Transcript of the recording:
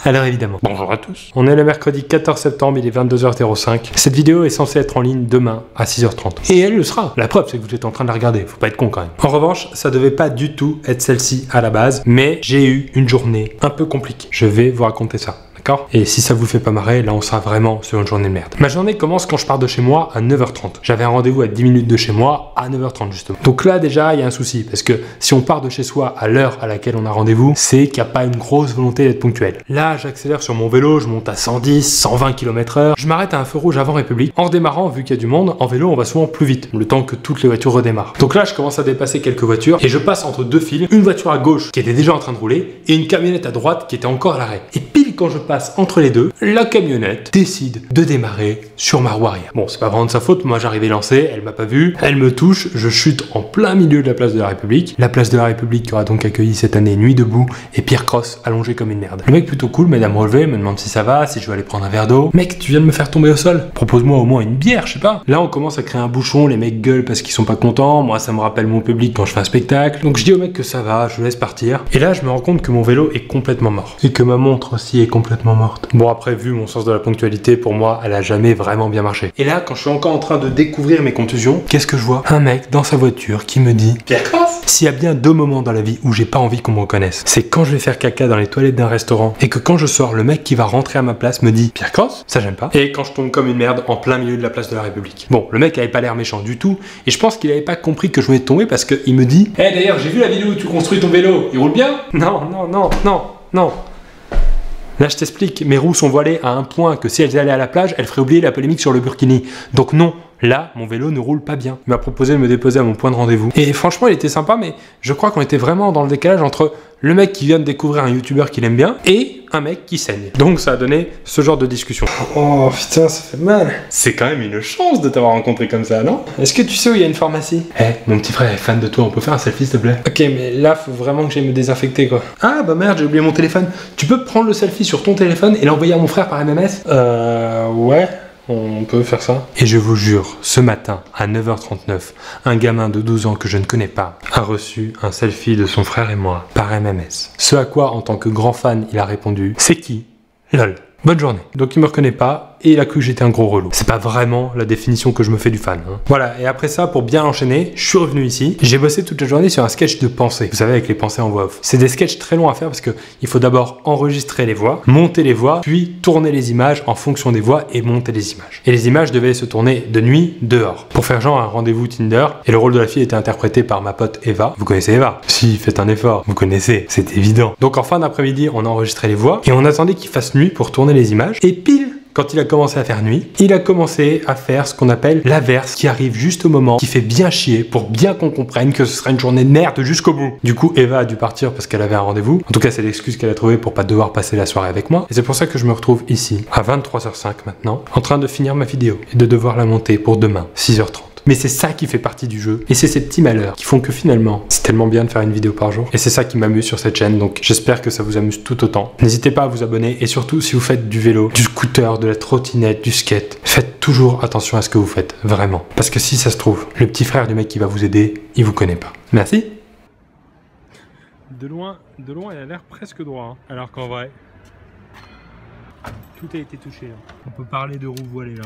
Alors évidemment, bonjour à tous. On est le mercredi 14 septembre, il est 22h05. Cette vidéo est censée être en ligne demain à 6h30. Et elle le sera. La preuve, c'est que vous êtes en train de la regarder. Faut pas être con quand même. En revanche, ça devait pas du tout être celle-ci à la base, mais j'ai eu une journée un peu compliquée. Je vais vous raconter ça. Et si ça vous fait pas marrer, là on sera vraiment sur une journée de merde. Ma journée commence quand je pars de chez moi à 9h30. J'avais un rendez-vous à 10 minutes de chez moi à 9h30 justement. Donc là déjà il y a un souci, parce que si on part de chez soi à l'heure à laquelle on a rendez-vous, c'est qu'il n'y a pas une grosse volonté d'être ponctuel. Là j'accélère sur mon vélo, je monte à 110, 120 km/h, je m'arrête à un feu rouge avant République. En redémarrant, vu qu'il y a du monde, en vélo on va souvent plus vite, le temps que toutes les voitures redémarrent. Donc là je commence à dépasser quelques voitures, et je passe entre deux files, une voiture à gauche qui était déjà en train de rouler, et une camionnette à droite qui était encore à l'arrêt. Et pile quand je passe entre les deux, la camionnette décide de démarrer sur ma roue arrière. Bon, c'est pas vraiment de sa faute, moi j'arrivais lancé, elle m'a pas vu, elle me touche, je chute en plein milieu de la place de la République. La place de la République qui aura donc accueilli cette année Nuit debout et Pierre Cross allongé comme une merde. Le mec plutôt cool m'aide à me relever, me demande si ça va, si je veux aller prendre un verre d'eau. Mec, tu viens de me faire tomber au sol, propose-moi au moins une bière, je sais pas. Là on commence à créer un bouchon, les mecs gueulent parce qu'ils sont pas contents, moi ça me rappelle mon public quand je fais un spectacle. Donc je dis au mec que ça va, je le laisse partir. Et là je me rends compte que mon vélo est complètement mort. Et que ma montre aussi est complètement morte. Bon après, vu mon sens de la ponctualité, pour moi, elle a jamais vraiment bien marché. Et là, quand je suis encore en train de découvrir mes contusions, qu'est-ce que je vois? Un mec dans sa voiture qui me dit: Pierre Cross, s'il y a bien deux moments dans la vie où j'ai pas envie qu'on me reconnaisse, c'est quand je vais faire caca dans les toilettes d'un restaurant et que quand je sors, le mec qui va rentrer à ma place me dit: Pierre Cross, ça j'aime pas. Et quand je tombe comme une merde en plein milieu de la place de la République. Bon, le mec avait pas l'air méchant du tout et je pense qu'il avait pas compris que je venais de tomber parce qu'il me dit: Eh d'ailleurs, j'ai vu la vidéo où tu construis ton vélo, il roule bien? Non. Là, je t'explique, mes roues sont voilées à un point que si elles allaient à la plage, elles feraient oublier la polémique sur le Burkini. Donc non, là, mon vélo ne roule pas bien. Il m'a proposé de me déposer à mon point de rendez-vous. Et franchement, il était sympa, mais je crois qu'on était vraiment dans le décalage entre le mec qui vient de découvrir un youtubeur qu'il aime bien et un mec qui saigne. Donc ça a donné ce genre de discussion. Oh putain, ça fait mal. C'est quand même une chance de t'avoir rencontré comme ça, non? Est-ce que tu sais où il y a une pharmacie? Mon petit frère est fan de toi, on peut faire un selfie s'il te plaît? Ok, mais là, faut vraiment que j'aille me désinfecter quoi. Ah bah merde, j'ai oublié mon téléphone. Tu peux prendre le selfie sur ton téléphone et l'envoyer à mon frère par MMS? Ouais. On peut faire ça. Et je vous jure, ce matin, à 9h39, un gamin de 12 ans que je ne connais pas a reçu un selfie de son frère et moi par MMS. Ce à quoi, en tant que grand fan, il a répondu: c'est qui? LOL. Bonne journée. Donc il me reconnaît pas et il a cru que j'étais un gros relou. C'est pas vraiment la définition que je me fais du fan. Voilà, et après ça, pour bien enchaîner, je suis revenu ici. J'ai bossé toute la journée sur un sketch de pensée. Vous savez, avec les pensées en voix off. C'est des sketchs très longs à faire parce que il faut d'abord enregistrer les voix, monter les voix, puis tourner les images en fonction des voix et monter les images. Et les images devaient se tourner de nuit, dehors. Pour faire genre un rendez-vous Tinder, et le rôle de la fille était interprété par ma pote Eva. Vous connaissez Eva? Si, faites un effort. Vous connaissez, c'est évident. Donc en fin d'après-midi, on a enregistré les voix et on attendait qu'il fasse nuit pour tourner les images. Et pile, quand il a commencé à faire nuit, il a commencé à faire ce qu'on appelle l'averse qui arrive juste au moment, qui fait bien chier pour bien qu'on comprenne que ce sera une journée de merde jusqu'au bout. Du coup, Eva a dû partir parce qu'elle avait un rendez-vous. En tout cas, c'est l'excuse qu'elle a trouvée pour pas devoir passer la soirée avec moi. Et c'est pour ça que je me retrouve ici, à 23h05 maintenant, en train de finir ma vidéo et de devoir la monter pour demain, 6h30. Mais c'est ça qui fait partie du jeu. Et c'est ces petits malheurs qui font que finalement, c'est tellement bien de faire une vidéo par jour. Et c'est ça qui m'amuse sur cette chaîne. Donc j'espère que ça vous amuse tout autant. N'hésitez pas à vous abonner. Et surtout, si vous faites du vélo, du scooter, de la trottinette, du skate, faites toujours attention à ce que vous faites. Vraiment. Parce que si ça se trouve, le petit frère du mec qui va vous aider, il vous connaît pas. Merci. De loin, il a l'air presque droit. Alors qu'en vrai, tout a été touché. On peut parler de roues voilées là.